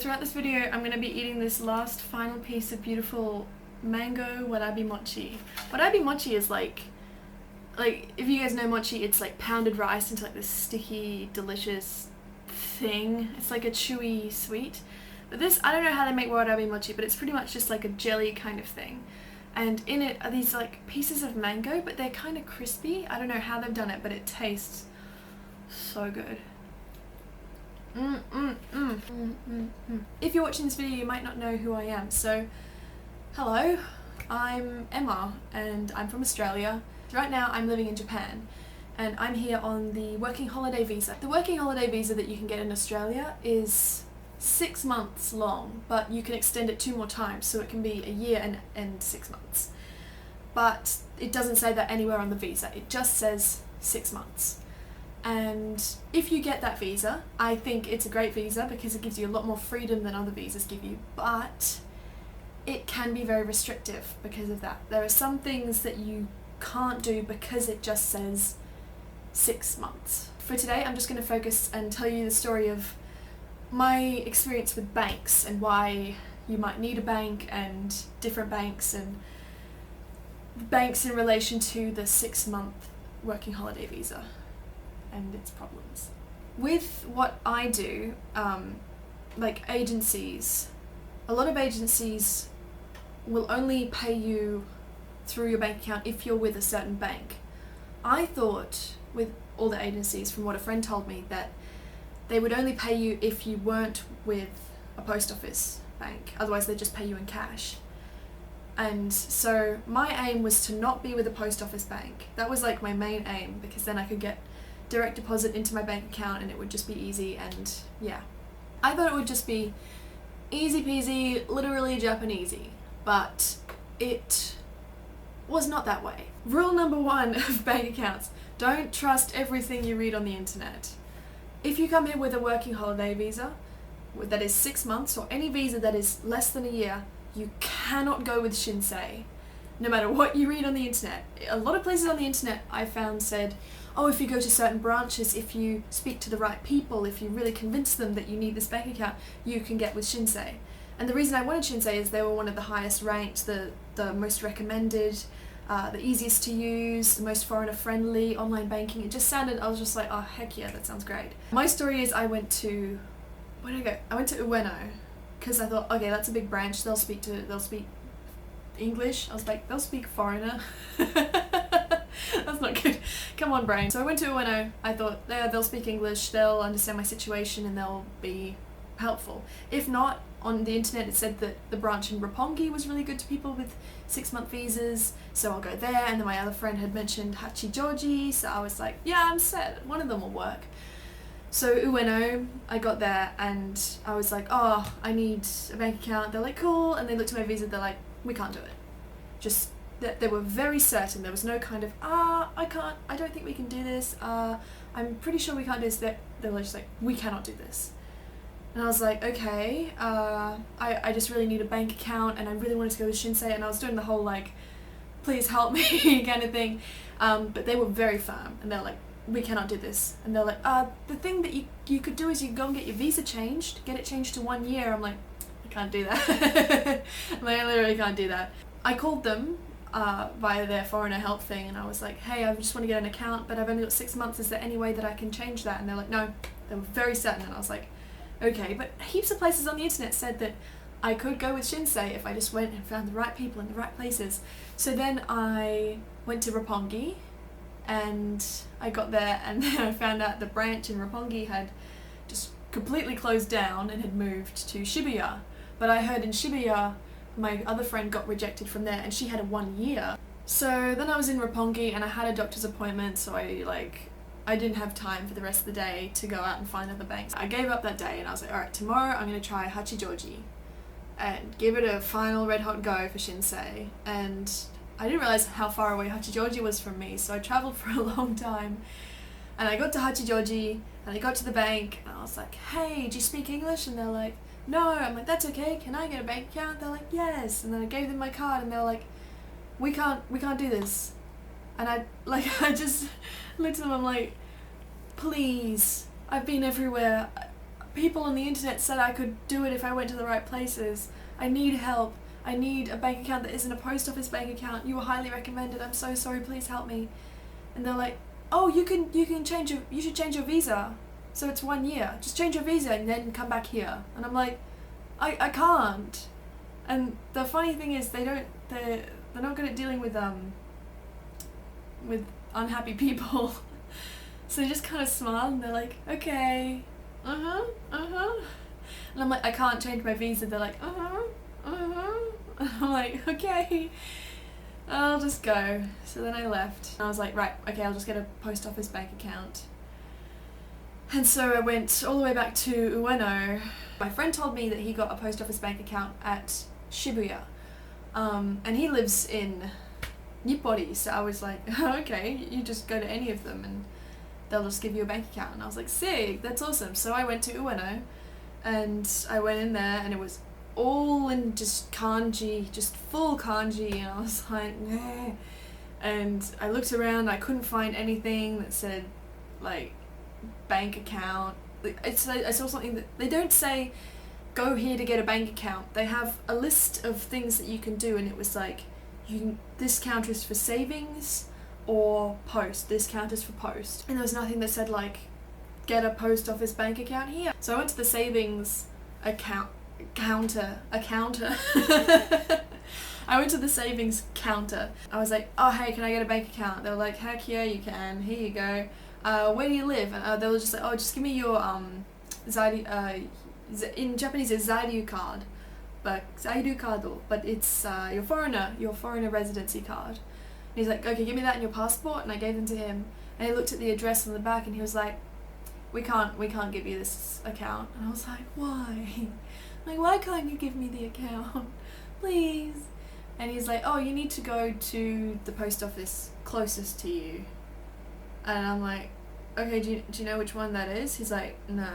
throughout this video I'm going to be eating this last final piece of beautiful mango warabi mochi. Warabi mochi is like if you guys know mochi, it's like pounded rice into like this sticky, delicious thing. It's like a chewy sweet. But this, I don't know how they make warabi mochi, but it's pretty much just like a jelly kind of thing. And in it are these like pieces of mango, but they're kind of crispy. I don't know how they've done it, but it tastes so good. If you're watching this video, you might not know who I am. So, hello, I'm Emma, and I'm from Australia. Right now I'm living in Japan, and I'm here on the working holiday visa. The working holiday visa that you can get in Australia is 6 months long, but you can extend it 2 more times, so it can be a year and 6 months. But it doesn't say that anywhere on the visa, it just says 6 months. And if you get that visa, I think it's a great visa because it gives you a lot more freedom than other visas give you, but it can be very restrictive because of that. There are some things that you can't do because it just says 6 months. For today, I'm just going to focus and tell you the story of my experience with banks and why you might need a bank and different banks and banks in relation to the 6-month working holiday visa and its problems. With what I do, like agencies, a lot of agencies will only pay you through your bank account if you're with a certain bank. I thought with all the agencies, from what a friend told me, that they would only pay you if you weren't with a post office bank, otherwise they just pay you in cash. And so my aim was to not be with a post office bank. That was like my main aim, because then I could get direct deposit into my bank account and it would just be easy. And yeah, I thought it would just be easy peasy, literally Japanesey, but it was not that way. Rule number 1 of bank accounts: don't trust everything you read on the internet. If you come here with a working holiday visa that is 6 months, or any visa that is less than a year, you cannot go with shinsei, no matter what you read on the internet. A lot of places on the internet I found said, oh, if you go to certain branches, if you speak to the right people, if you really convince them that you need this bank account, you can get with shinsei. And the reason I wanted shinsei is they were one of the highest ranked, the most recommended, the easiest to use, the most foreigner friendly online banking. It just sounded, I was just like, oh heck yeah, that sounds great. My story is I went to, where did I go? I went to Ueno, because I thought, okay, that's a big branch, they'll speak English. I was like, they'll speak foreigner. That's not good. Come on, brain. So I went to Ueno. I thought, yeah, they'll speak English, they'll understand my situation, and they'll be helpful. If not, on the internet it said that the branch in Roppongi was really good to people with 6-month visas, so I'll go there. And then my other friend had mentioned Hachijoji, so I was like, yeah, I'm set, one of them will work. So Ueno, I got there and I was like, oh, I need a bank account. They're like, cool. And they looked at my visa, they're like, we can't do it. Just that they were very certain. There was no kind of, I don't think we can do this. I'm pretty sure we can't do this. They were just like, we cannot do this. And I was like, okay, I just really need a bank account, and I really wanted to go with shinsei, and I was doing the whole like, please help me kind of thing. But they were very firm, and they're like, we cannot do this. And they're like, the thing that you could do is you go and get your visa changed, get it changed to 1 year. I'm like, I can't do that. I'm like, I literally can't do that. I called them via their foreigner help thing, and I was like, hey, I just want to get an account, but I've only got 6 months. Is there any way that I can change that? And they're like, no. They were very certain, and I was like, okay. But heaps of places on the internet said that I could go with shinsei if I just went and found the right people in the right places. So then I went to Roppongi, and I got there, and then I found out the branch in Roppongi had just completely closed down and had moved to Shibuya. But I heard in Shibuya, my other friend got rejected from there, and she had a 1 year. So then I was in Roppongi, and I had a doctor's appointment, so I didn't have time for the rest of the day to go out and find other banks. I gave up that day, and I was like, alright, tomorrow I'm going to try Hachijoji and give it a final red hot go for shinsei. And I didn't realize how far away Hachijoji was from me, so I travelled for a long time. And I got to Hachijoji, and I got to the bank, and I was like, hey, do you speak English? And they're like, no. I'm like, that's okay, can I get a bank account? They're like, yes. And then I gave them my card, and they're like, we can't do this. And I just looked at them, I'm like, please, I've been everywhere. people on the internet said I could do it if I went to the right places. I need help. I need a bank account that isn't a post office bank account. You were highly recommended. I'm so sorry. Please help me. And they're like, oh, you should change your visa. So it's 1 year. Just change your visa and then come back here. And I'm like, I can't. And the funny thing is they're not good at dealing with unhappy people. So they just kind of smile and they're like, okay, and I'm like, I can't change my visa. They're like, and I'm like, okay, I'll just go. So then I left and I was like, right, okay, I'll just get a post office bank account. And so I went all the way back to Ueno. My friend told me that he got a post office bank account at Shibuya, and he lives in Nippori, so I was like, okay, you just go to any of them and they'll just give you a bank account. And I was like, sick, that's awesome. So I went to Ueno and I went in there and it was all in just kanji, just full kanji, and I was like, nah. And I looked around, I couldn't find anything that said like bank account. I saw something that they don't say go here to get a bank account. They have a list of things that you can do, and it was like, this counter is for savings or post, this counter is for post. And there was nothing that said like get a post office bank account here. So I went to the savings counter. I went to the savings counter. I was like, oh hey, can I get a bank account? They were like, heck yeah, you can, here you go. Where do you live? And they were just like, oh, just give me your in Japanese it's Zairyu card, but it's your foreigner residency card. And he's like, okay, give me that and your passport. And I gave them to him, and he looked at the address on the back and he was like, we can't give you this account. And I was like, why? Like, why can't you give me the account, please? And he's like, oh, you need to go to the post office closest to you. And I'm like, okay, do you know which one that is? He's like, no.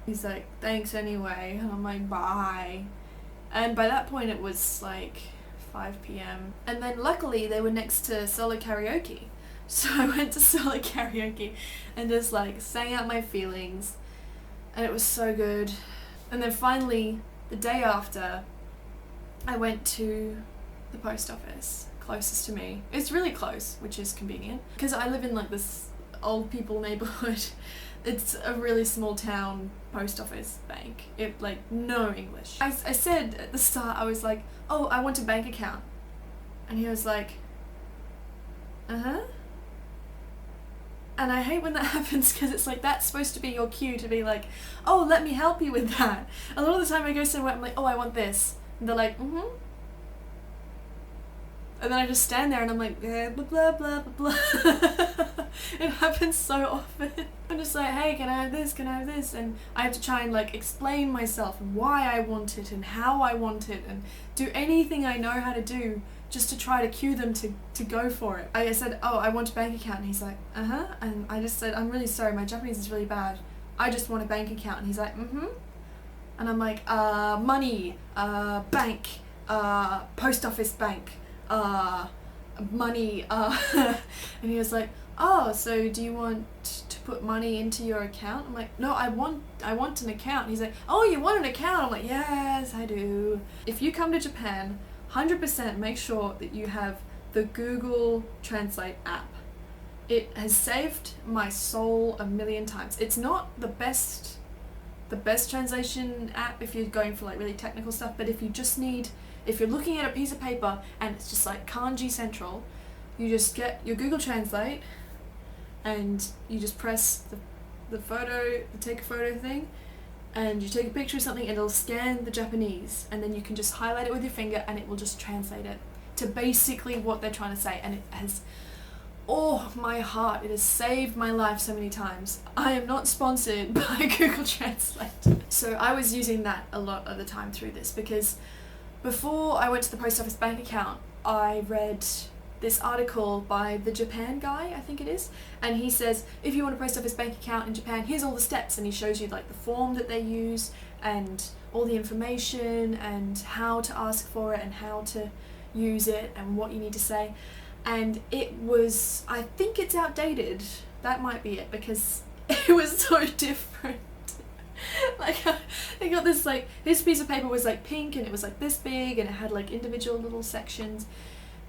He's like, thanks anyway. And I'm like, bye. And by that point it was like 5 p.m. And then luckily they were next to solo karaoke. So I went to solo karaoke and just like sang out my feelings. And it was so good. And then finally, the day after, I went to the post office closest to me. It's really close, which is convenient. Because I live in like this old people neighborhood. It's a really small town post office bank. It like no English. I said at the start, I was like, oh, I want a bank account. And he was like, and I hate when that happens because it's like that's supposed to be your cue to be like, oh, let me help you with that. A lot of the time I go somewhere, I'm like, oh, I want this. And they're like, And then I just stand there and I'm like, blah, blah, blah, blah, blah. It happens so often. I'm just like, hey, can I have this? Can I have this? And I have to try and like explain myself and why I want it and how I want it and do anything I know how to do just to try to cue them to go for it. I said, oh, I want a bank account. And he's like, And I just said, I'm really sorry, my Japanese is really bad. I just want a bank account. And he's like, And I'm like, money, bank, post office bank, money, and he was like, oh, so do you want to put money into your account? I'm like, no, I want an account. He's like, oh, you want an account? I'm like, yes, I do. If you come to Japan, 100% make sure that you have the Google Translate app. It has saved my soul a million times. It's not the best translation app if you're going for like really technical stuff, but if you're looking at a piece of paper and it's just like kanji central, you just get your Google Translate and you just press the take a photo thing, and you take a picture of something and it'll scan the Japanese, and then you can just highlight it with your finger and it will just translate it to basically what they're trying to say. And it has, oh my heart, it has saved my life so many times. I am not sponsored by Google Translate. So I was using that a lot of the time through this, because before I went to the post office bank account, I read this article by the Japan guy, I think it is, and he says, if you want a post office bank account in Japan, here's all the steps, and he shows you like the form that they use and all the information and how to ask for it and how to use it and what you need to say. And it was, I think it's outdated, that might be it, because it was so different. Like, I got this, like, this piece of paper was like pink and it was like this big and it had like individual little sections.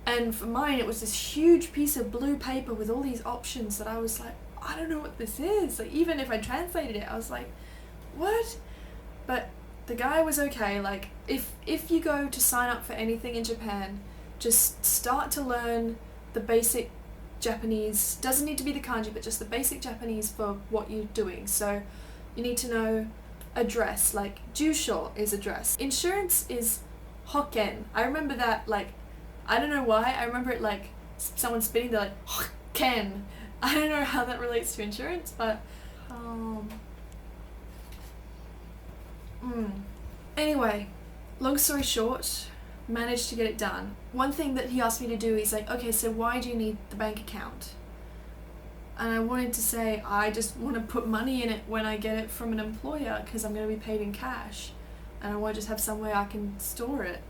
And for mine, it was this huge piece of blue paper with all these options that I was like, I don't know what this is. Like, even if I translated it, I was like, what? But the guy was okay. Like, if you go to sign up for anything in Japan, just start to learn the basic Japanese. Doesn't need to be the kanji, but just the basic Japanese for what you're doing. So you need to know address, like jusho is address. Insurance is hokken. I remember that, like, I don't know why, I remember it like someone spitting, they're like hokken. I don't know how that relates to insurance, but anyway, long story short, managed to get it done. One thing that he asked me to do, he's like, okay, so why do you need the bank account? And I wanted to say, I just want to put money in it when I get it from an employer because I'm going to be paid in cash and I want to just have somewhere I can store it.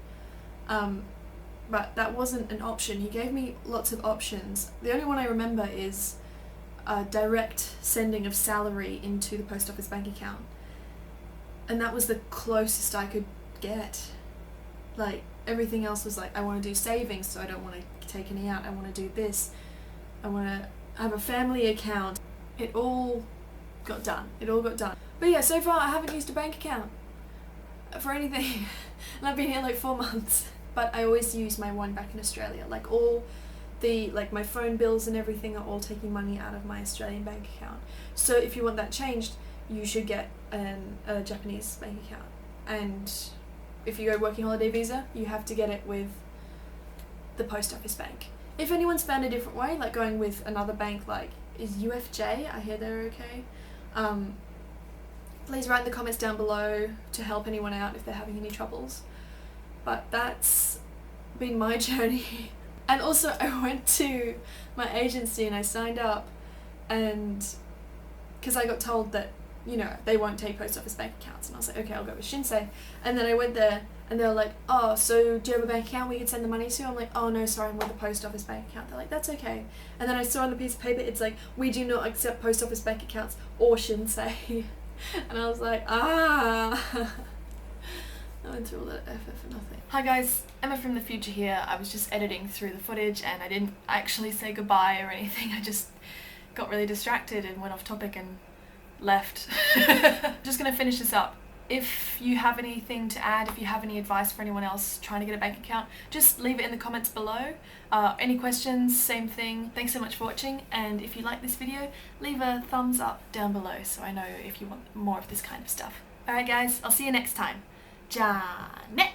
But that wasn't an option. He gave me lots of options. The only one I remember is a direct sending of salary into the post office bank account. And that was the closest I could get. Like, everything else was like, I want to do savings, so I don't want to take any out. I want to do this. I want to have a family account. It all got done. It all got done. But yeah, so far I haven't used a bank account for anything. And I've been here like 4 months. But I always use my one back in Australia. Like, all the, like, my phone bills and everything are all taking money out of my Australian bank account. So if you want that changed, you should get a Japanese bank account. And if you go working holiday visa, you have to get it with the post office bank. If anyone's found a different way, like going with another bank, like, is UFJ, I hear they're okay. Please write in the comments down below to help anyone out if they're having any troubles. But that's been my journey. And also I went to my agency and I signed up, and because I got told that, you know, they won't take post office bank accounts, and I was like, okay, I'll go with Shinsei. And then I went there and they were like, oh, so do you have a bank account we could send the money to? I'm like, oh no, sorry, I'm with the post office bank account. They're like, that's okay. And then I saw on the piece of paper, it's like, we do not accept post office bank accounts or Shinsei. And I was like, ah. I went through all that effort for nothing. Hi guys, Emma from the future here. I was just editing through the footage and I didn't actually say goodbye or anything. I just got really distracted and went off topic and left. Just gonna finish this up. If you have anything to add, if you have any advice for anyone else trying to get a bank account, just leave it in the comments below. Any questions, same thing. Thanks so much for watching, and if you like this video, leave a thumbs up down below so I know if you want more of this kind of stuff. Alright guys, I'll see you next time. じゃあ